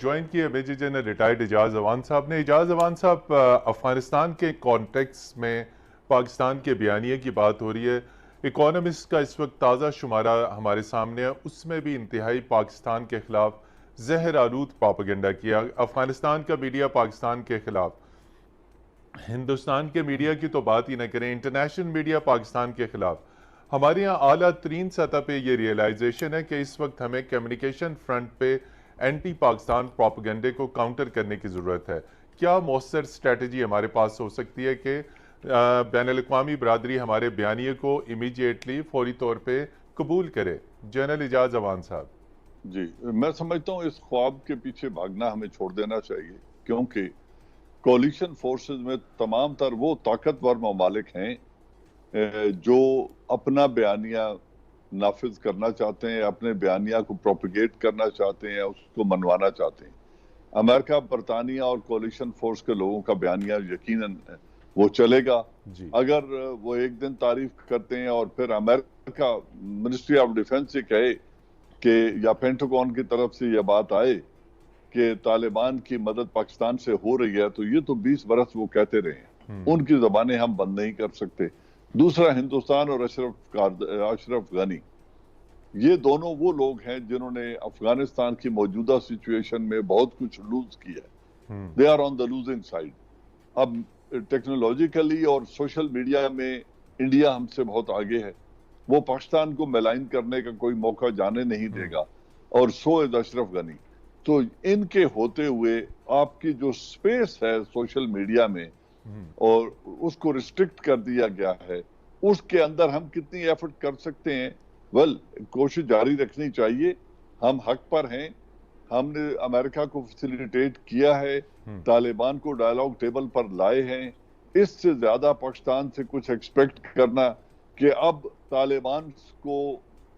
Join किया major general retired Ejaz Awan साहब ने। एजाज अवान साहब, अफगानिस्तान के कॉन्टेक्स्ट में पाकिस्तान के बयानिए की बात हो रही है। इकोनॉमिस्ट का इस वक्त ताज़ा शुमारा हमारे सामने है, उसमें भी इंतहाई पाकिस्तान के खिलाफ जहर आलूद प्रोपेगेंडा किया। अफगानिस्तान का मीडिया पाकिस्तान के खिलाफ, हिंदुस्तान के मीडिया की तो बात ही ना करें, इंटरनेशनल मीडिया पाकिस्तान के खिलाफ। हमारे यहाँ आला तरीन सतह पे ये रियलाइजेशन है कि इस वक्त हमें कम्युनिकेशन फ्रंट पे एंटी पाकिस्तान प्रोपेगेंडे को काउंटर करने की ज़रूरत है। क्या मौसर स्ट्रेटजी हमारे पास हो सकती है कि बैनुल-अक़वामी बरादरी हमारे बयानिए को इमीडिएटली फौरी तौर पर कबूल करे? जनरल एजाज अवान साहब जी, मैं समझता हूँ इस ख्वाब के पीछे भागना हमें छोड़ देना चाहिए, क्योंकि कोलिशन फोर्सेस में तमाम तर वो ताकतवर ममालिक हैं जो अपना बयानिया नाफिज करना चाहते हैं, अपने बयानिया को प्रोपिगेट करना चाहते हैं, उसको मनवाना चाहते हैं। अमेरिका, बरतानिया और कोलिशन फोर्स के लोगों का बयानिया यकीनन वो चलेगा। अगर वो एक दिन तारीफ करते हैं और फिर अमेरिका मिनिस्ट्री ऑफ डिफेंस से कहे कि या पेंटागन की तरफ से यह बात आए कि तालिबान की मदद पाकिस्तान से हो रही है, तो ये तो 20 बरस वो कहते रहे हैं, उनकी जबानें हम बंद नहीं कर सकते। दूसरा, हिंदुस्तान और अशरफ गनी, ये दोनों वो लोग हैं जिन्होंने अफगानिस्तान की मौजूदा सिचुएशन में बहुत कुछ लूज किया है। They are on the losing side. अब टेक्नोलॉजिकली और सोशल मीडिया में इंडिया हमसे बहुत आगे है, वो पाकिस्तान को मेलाइन करने का कोई मौका जाने नहीं देगा, और सो इज अशरफ गनी। तो इनके होते हुए आपकी जो स्पेस है सोशल मीडिया में और उसको रिस्ट्रिक्ट कर दिया गया है, उसके अंदर हम कितनी एफर्ट कर सकते हैं? कोशिश जारी रखनी चाहिए। हम हक पर हैं, हमने अमेरिका को फैसिलिटेट किया है, तालिबान को डायलॉग टेबल पर लाए हैं। इससे ज्यादा पाकिस्तान से कुछ एक्सपेक्ट करना कि अब तालिबान को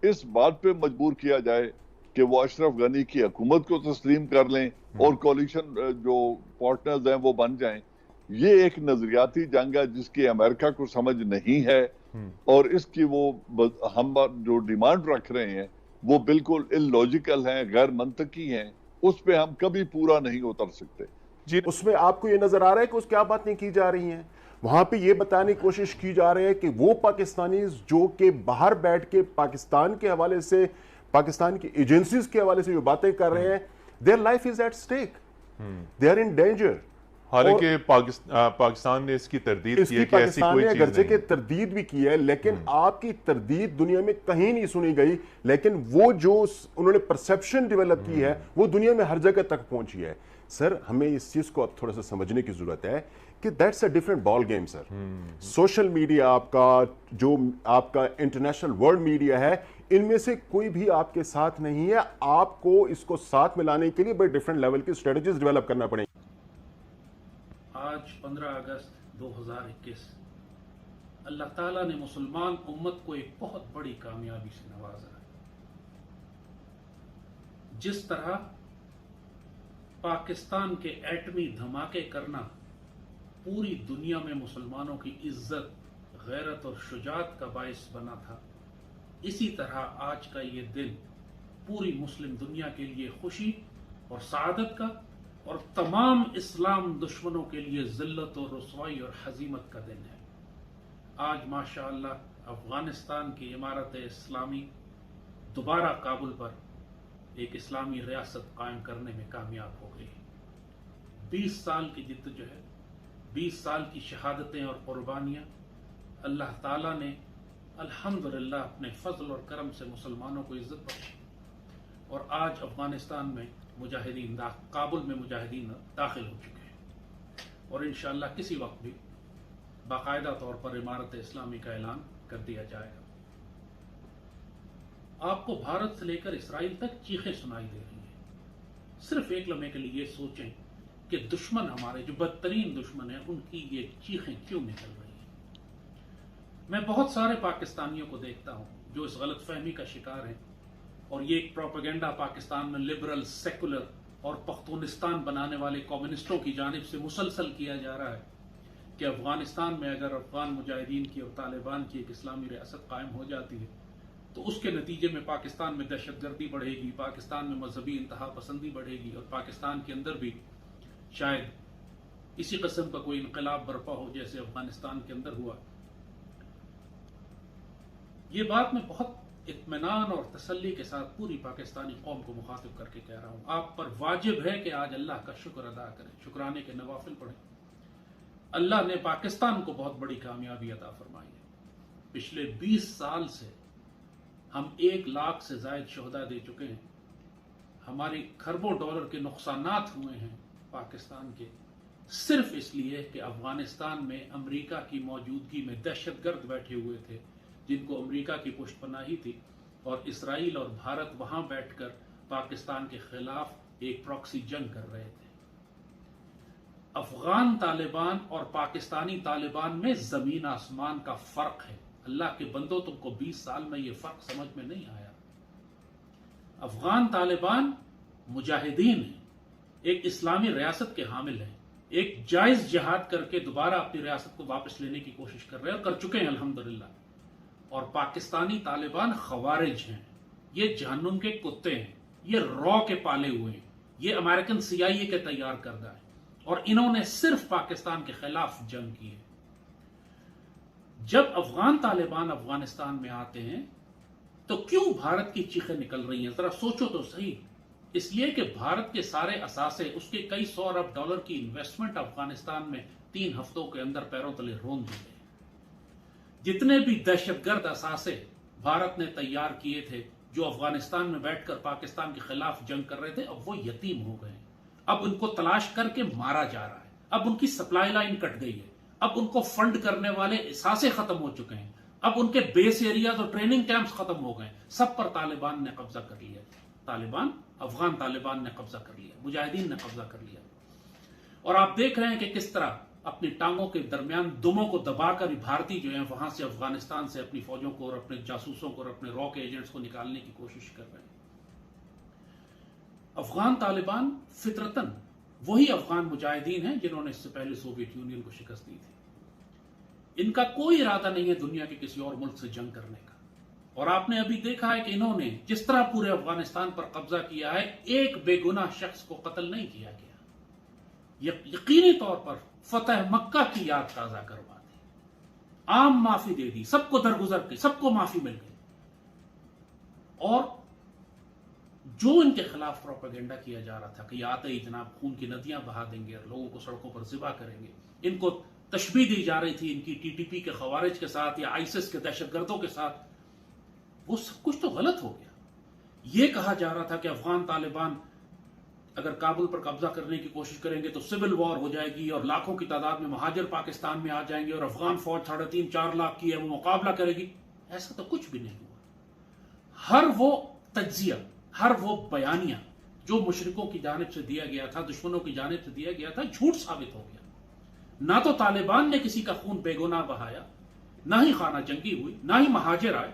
इस बात पे मजबूर किया जाए कि वो अशरफ गनी की हुकूमत को तस्लीम कर लें और कोलिशन जो पार्टनर्स हैं वो बन जाएं, ये एक नजरियाती जंग है जिसकी अमेरिका को समझ नहीं है, और इसकी वो हम जो डिमांड रख रहे हैं वो बिल्कुल इलॉजिकल हैं, गैर मंतकी हैं, उस पे हम कभी पूरा नहीं उतर सकते। जी, उसमें आपको ये नजर आ रहा है कि उस क्या बात नहीं की जा रही है? वहां पे ये बताने की कोशिश की जा रही है कि वो पाकिस्तानी जो के बाहर बैठ के पाकिस्तान के हवाले से, पाकिस्तान की एजेंसीज के हवाले से जो बातें कर रहे हैं, their life is at stake, they are in danger. हालांकि पाकिस्तान ने इसकी तरदीद की है कि ऐसी कोई चीज नहीं है। तरदीद भी की है, लेकिन आपकी तरदीद दुनिया में कहीं नहीं सुनी गई। लेकिन वो जो उन्होंने परसेप्शन डेवलप की है वो दुनिया में हर जगह तक पहुंची है। सर, हमें इस चीज को अब थोड़ा सा समझने की जरूरत है कि that's a different ball game sir. Social media आपका, जो आपका इंटरनेशनल वर्ल्ड मीडिया है, इनमें से कोई भी आपके साथ नहीं है। आपको इसको साथ मिलाने के लिए बड़े डिफरेंट लेवल की स्ट्रेटजीज डेवलप करना पड़ेगी। आज 15 अगस्त 2021 अल्लाह ताला ने मुसलमान उम्मत को एक बहुत बड़ी कामयाबी से नवाजा है। जिस तरह पाकिस्तान के एटमी धमाके करना पूरी दुनिया में मुसलमानों की इज्जत, गैरत और शुजात का बायस बना था, इसी तरह आज का ये दिन पूरी मुस्लिम दुनिया के लिए खुशी और सआदत का, और तमाम इस्लाम दुश्मनों के लिए जिल्लत और रुसवाई और हजीमत का दिन है। आज माशाअल्लाह अफगानिस्तान की इमारत इस्लामी दोबारा काबुल पर एक इस्लामी रियासत कायम करने में कामयाब हो गई। 20 साल की जिद्दोजहद, 20 साल की शहादतें और कुर्बानियाँ, अल्लाह ताला ने अल्हम्दुलिल्लाह अपने फजल और करम से मुसलमानों को इज्जत बख्शी, और आज अफगानिस्तान में मुजाहिदीन, काबुल में मुजाहिदीन दाखिल हो चुके हैं, और इंशाअल्लाह किसी वक्त भी बाकायदा तौर पर इमारत इस्लामी का ऐलान कर दिया जाएगा। आपको भारत से लेकर इसराइल तक चीखें सुनाई दे रही हैं। सिर्फ एक लम्हे के लिए सोचें कि दुश्मन, हमारे जो बदतरीन दुश्मन हैं, उनकी ये चीखें क्यों निकल रही हैं। मैं बहुत सारे पाकिस्तानियों को देखता हूं जो इस गलतफहमी का शिकार हैं, और ये एक प्रोपेगेंडा पाकिस्तान में लिबरल, सेकुलर और पख्तूनिस्तान बनाने वाले कम्युनिस्टों की जानिब से मुसलसल किया जा रहा है कि अफगानिस्तान में अगर अफगान मुजाहिदीन की और तालिबान की एक इस्लामी रियासत कायम हो जाती है तो उसके नतीजे में पाकिस्तान में दहशतगर्दी बढ़ेगी, पाकिस्तान में मजहबी इंतहा पसंदी बढ़ेगी और पाकिस्तान के अंदर भी शायद इसी किस्म का कोई इनकलाब बर्पा हो जैसे अफगानिस्तान के अंदर हुआ। ये बात मैं बहुत इत्मीनान और तसल्ली के साथ पूरी पाकिस्तानी कौम को मुखातिब करके कह रहा हूं। आप पर वाजिब है कि आज अल्लाह का शुक्र अदा करें, शुक्राने के नवाफिल पढ़ें। अल्लाह ने पाकिस्तान को बहुत बड़ी कामयाबी अता फरमाई है। पिछले 20 साल से हम 1 लाख से ज्यादा शहदा दे चुके हैं। हमारी खरबों डॉलर के नुकसानात हुए हैं पाकिस्तान के, सिर्फ इसलिए कि अफगानिस्तान में अमेरिका की मौजूदगी में दहशतगर्द बैठे हुए थे जिनको अमेरिका की पुष्टपनाही थी, और इसराइल और भारत वहां बैठकर पाकिस्तान के खिलाफ एक प्रॉक्सी जंग कर रहे थे। अफगान तालिबान और पाकिस्तानी तालिबान में जमीन आसमान का फर्क है। अल्लाह के बंदो, तुमको 20 साल में यह फर्क समझ में नहीं आया। अफगान तालिबान मुजाहिदीन है, एक इस्लामी रियासत के हामिल हैं, एक जायज जिहाद करके दोबारा अपनी रियासत को वापस लेने की कोशिश कर रहे हैं और कर चुके हैं अल्हम्दुलिल्लाह। और पाकिस्तानी तालिबान खवारिज हैं, ये जहन्नुम के कुत्ते हैं, ये रॉ के पाले हुए हैं, ये अमेरिकन CIA के तैयार करदा है और इन्होंने सिर्फ पाकिस्तान के खिलाफ जंग की है। जब अफगान तालिबान अफगानिस्तान में आते हैं तो क्यों भारत की चीखें निकल रही हैं? जरा सोचो तो सही। इसलिए कि भारत के सारे असासे, उसके कई 100 अरब डॉलर की इन्वेस्टमेंट अफगानिस्तान में 3 हफ्तों के अंदर पैरों तले रोन दी गई। जितने भी दहशतगर्द असासे भारत ने तैयार किए थे जो अफगानिस्तान में बैठकर पाकिस्तान के खिलाफ जंग कर रहे थे, अब वो यतीम हो गए। अब उनको तलाश करके मारा जा रहा है, अब उनकी सप्लाई लाइन कट गई है, अब उनको फंड करने वाले असासे खत्म हो चुके हैं, अब उनके बेस एरियाज और ट्रेनिंग कैंप्स खत्म हो गए। सब पर तालिबान ने कब्जा कर लिया। अफगान तालिबान ने कब्जा कर लिया, मुजाहिदीन ने कब्जा कर लिया। और आप देख रहे हैं कि किस तरह अपनी टांगों के दरमियान दुमों को दबाकर भारतीय जो है वहां से अफगानिस्तान से अपनी फौजों को और अपने जासूसों को और अपने रॉ के एजेंट्स को निकालने की कोशिश कर रहे हैं। अफगान तालिबान फितरतन वही अफगान मुजाहिदीन हैं जिन्होंने इससे पहले सोवियत यूनियन को शिकस्त दी थी। इनका कोई इरादा नहीं है दुनिया के किसी और मुल्क से जंग करने का। और आपने अभी देखा है कि इन्होंने जिस तरह पूरे अफगानिस्तान पर कब्जा किया है, एक बेगुनाह शख्स को कत्ल नहीं किया गया। यकीनी तौर पर फतह मक्का की याद ताजा करवा दी, आम माफी दे दी, सबको दरगुजर की, सबको माफी मिल गई। और जो इनके खिलाफ प्रोपेगेंडा किया जा रहा था कि आते ही जनाब खून की नदियां बहा देंगे और लोगों को सड़कों पर जिबा करेंगे, इनको तशबीह दी जा रही थी इनकी TTP के खवारिज के साथ या ISIS के दहशतगर्दों के साथ, वो सब कुछ तो गलत हो गया। यह कहा जा रहा था कि अफगान तालिबान अगर काबुल पर कब्जा करने की कोशिश करेंगे तो सिविल वॉर हो जाएगी और लाखों की तादाद में महाजर पाकिस्तान में आ जाएंगे और अफगान फौज 3.5-4 लाख की है वो मुकाबला करेगी। ऐसा तो कुछ भी नहीं हुआ। हर वो तज्जिया, हर वो बयानिया जो मुशरिकों की जानिब से दिया गया था, दुश्मनों की जानिब से दिया गया था, झूठ साबित हो गया। ना तो तालिबान ने किसी का खून बेगुनाह बहाया, ना ही खाना जंगी हुई, ना ही महाजिर आए।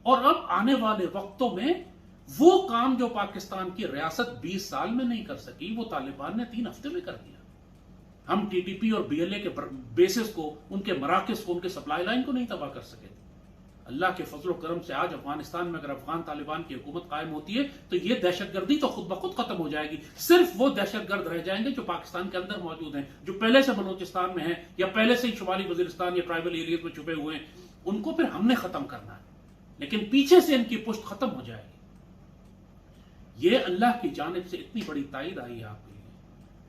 और अब आने वाले वक्तों में वो काम जो पाकिस्तान की रियासत 20 साल में नहीं कर सकी, वो तालिबान ने 3 हफ्ते में कर दिया। हम TTP और BLA के बेसिस को, उनके मराकज को, उनके सप्लाई लाइन को नहीं तबाह कर सके। अल्लाह के फजल करम से आज अफगानिस्तान में अगर अफगान तालिबान की हुकूमत कायम होती है तो ये दहशतगर्दी तो खुद ब खुद खत्म हो जाएगी। सिर्फ वो दहशतगर्द रह जाएंगे जो पाकिस्तान के अंदर मौजूद हैं, जो पहले से बलोचिस्तान में हैं या पहले से ही शुमाली वजीरिस्तान या ट्राइबल एरियाज में छुपे हुए हैं। उनको फिर हमने खत्म करना है, लेकिन पीछे से इनकी पुष्ट खत्म हो जाएगी। ये अल्लाह की जानिब से इतनी बड़ी ताईद आई है आपके लिए।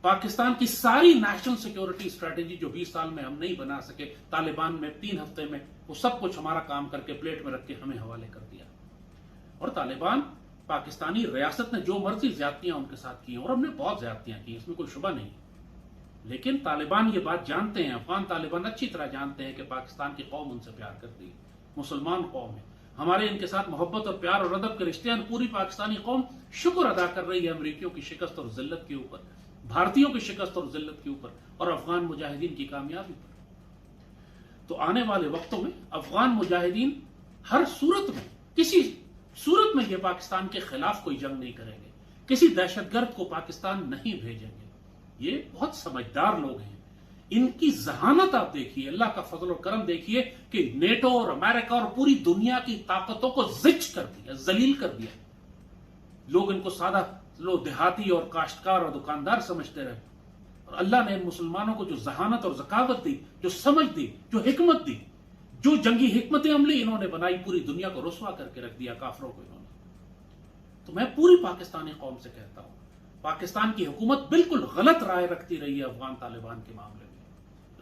पाकिस्तान की सारी नेशनल सिक्योरिटी स्ट्रेटेजी जो 20 साल में हम नहीं बना सके, तालिबान में 3 हफ्ते में वो सब कुछ हमारा काम करके प्लेट में रख के हमें हवाले कर दिया। और तालिबान, पाकिस्तानी रियासत ने जो मर्जी ज्यादतियां उनके साथ की और हमने बहुत ज्यादतियां की, इसमें कोई शुबा नहीं। लेकिन तालिबान ये बात जानते हैं, अफगान तालिबान अच्छी तरह जानते हैं कि पाकिस्तान की कौम उनसे प्यार करती है, मुसलमान कौम है, हमारे इनके साथ मोहब्बत और प्यार और अदब के रिश्ते हैं। पूरी पाकिस्तानी कौम शुक्र अदा कर रही है अमरीकियों की शिकस्त और जिल्लत के ऊपर, भारतीयों की शिकस्त और जिल्लत के ऊपर और अफगान मुजाहिदीन की कामयाबी पर। तो आने वाले वक्तों में अफगान मुजाहिदीन हर सूरत में, किसी सूरत में ये पाकिस्तान के खिलाफ कोई जंग नहीं करेंगे, किसी दहशतगर्द को पाकिस्तान नहीं भेजेंगे। ये बहुत समझदार लोग हैं, इनकी जहानत आप देखिए, अल्लाह का फजल और करम देखिए कि नेटो और अमेरिका और पूरी दुनिया की ताकतों को जिच कर दिया, जलील कर दिया। लोग इनको सादा लोग देहाती और काश्तकार और दुकानदार समझते रहे, और अल्लाह ने इन मुसलमानों को जो जहानत और ज़कावत दी, जो समझ दी, जो हिकमत दी, जो जंगी हिकमत अमली इन्होंने बनाई, पूरी दुनिया को रुसवा करके रख दिया काफरों को इन्होंने। तो मैं पूरी पाकिस्तानी कौम से कहता हूं, पाकिस्तान की हुकूमत बिल्कुल गलत राय रखती रही है अफगान तालिबान के मामले में,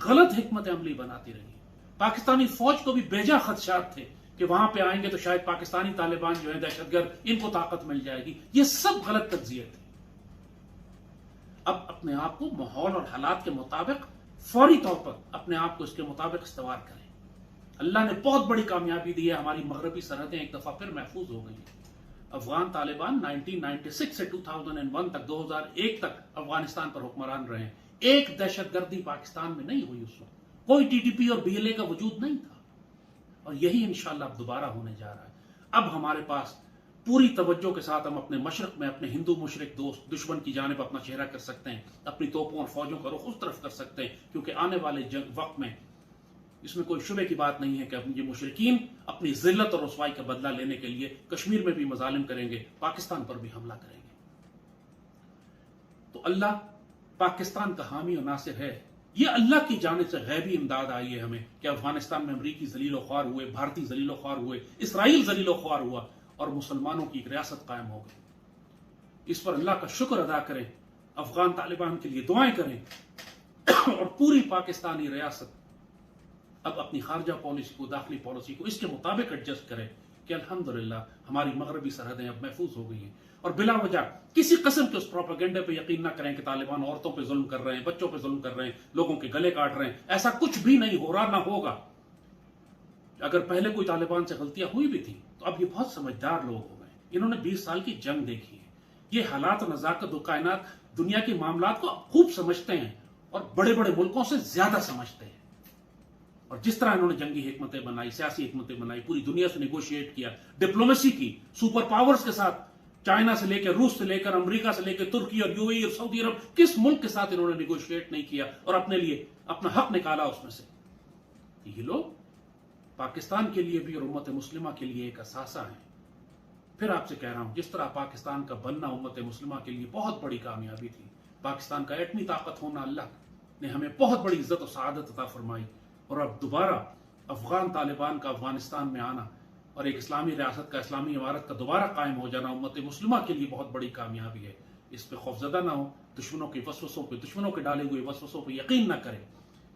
गलत हिकमत अमली बनाती रही है। पाकिस्तानी फौज को भी बेजा खदशात थे कि वहां पे आएंगे तो शायद पाकिस्तानी तालिबान जो है दहशतगर्द, इनको ताकत मिल जाएगी। ये सब गलत तज्जिए थे। अब अपने आप को माहौल और हालात के मुताबिक फौरी तौर पर अपने आप को इसके मुताबिक इस्तेमाल करें। अल्लाह ने बहुत बड़ी कामयाबी दी है, हमारी मगरबी सरहदें एक दफा फिर महफूज हो गई हैं। अफगान तालिबान 1996 से 2001 तक 2001 तक अफगानिस्तान पर हुक्मरान रहे हैं। एक दहशतगर्दी पाकिस्तान में नहीं हुई, उस वक्त कोई टीटीपी और बीएलए का वजूद नहीं था, और यही इंशाअल्लाह अब दोबारा होने जा रहा है। अब हमारे पास पूरी तवज्जो के साथ हम अपने मशरक में अपने हिंदू मुशरिक दोस्त दुश्मन की जानिब अपना चेहरा कर सकते हैं, अपनी तोपों और फौजों का रुख उस तरफ कर सकते हैं, क्योंकि आने वाले वक्त में इसमें कोई शुबे की बात नहीं है कि अब ये मुशरिकीन अपनी जिल्लत और रुसवाई का बदला लेने के लिए कश्मीर में भी मजालिम करेंगे, पाकिस्तान पर भी हमला करेंगे। तो अल्लाह पाकिस्तान का हामी और नासिर है। ये अल्लाह की जानिब से गैबी इमदाद आई है हमें कि अफगानिस्तान में अमरीकी जलीलो ख्वार हुए, भारतीय जलीलो ख्वार हुए, इसराइल जलीलो ख्वार हुआ और मुसलमानों की एक रियासत कायम हो गई। इस पर अल्लाह का शुक्र अदा करें, अफगान तालिबान के लिए दुआएं करें और पूरी पाकिस्तानी रियासत अब अपनी खारजा पॉलिसी को, दाखिली पॉलिसी को इसके मुताबिक एडजस्ट करे कि अल्हम्दुलिल्लाह हमारी मगरबी सरहदें अब महफूज हो गई हैं। और बिला वजह किसी किस्म के उस प्रोपेगेंडे पे यकीन ना करें कि तालिबान औरतों पे जुल्म कर रहे हैं, बच्चों पे जुल्म कर रहे हैं, लोगों के गले काट रहे हैं। ऐसा कुछ भी नहीं हो रहा, ना होगा। अगर पहले कोई तालिबान से गलतियां हुई भी थी तो अब ये बहुत समझदार लोग हो गए। इन्होंने 20 साल की जंग देखी है, ये हालात और नजाकत और कायनात दुनिया के मामलात को खूब समझते हैं और बड़े बड़े मुल्कों से ज्यादा समझते हैं। और जिस तरह इन्होंने जंगी हिकमतें बनाई, सियासी हिकमतें बनाई, पूरी दुनिया से नेगोशिएट किया, डिप्लोमेसी की, सुपर पावर्स के साथ, चाइना से लेकर, रूस से लेकर, अमेरिका से लेकर, तुर्की और यूएई और सऊदी अरब, किस मुल्क के साथ इन्होंने नेगोशिएट नहीं किया और अपने लिए अपना हक निकाला उसमें से। ये लोग पाकिस्तान के लिए भी और उम्मत मुस्लिमा के लिए एक असासा है। फिर आपसे कह रहा हूं, जिस तरह पाकिस्तान का बनना उम्मत मुस्लिमा के लिए बहुत बड़ी कामयाबी थी, पाकिस्तान का एटमी ताकत होना, अल्लाह ने हमें बहुत बड़ी इज्जत और सआदत अता फरमाई, और अब दोबारा अफगान तालिबान का अफगानिस्तान में आना और एक इस्लामी रियासत का, इस्लामी इमारत का दोबारा कायम हो जाना उम्मत मुस्लिमा के लिए बहुत बड़ी कामयाबी है। इस पर खौफजदा ना हो, दुश्मनों के वसवसों पे, दुश्मनों के डाले हुए वसवसों पे यकीन ना करें,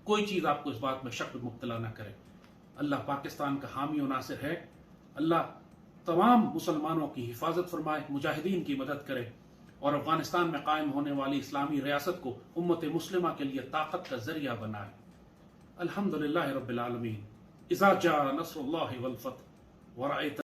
कोई चीज़ आपको इस बात में शक में मुब्तला ना करे। अल्लाह पाकिस्तान का हामी और नासिर है। अल्लाह तमाम मुसलमानों की हिफाजत फरमाए, मुजाहिदीन की मदद करे और अफगानिस्तान में कायम होने वाली इस्लामी रियासत को उम्मत मुस्लिमा के लिए ताकत का जरिया बनाए। अल्हम्दुलिल्लाह रब्बिल आलमीन। इज़ा जा नस्रुल्लाहि वल फतह व रअयत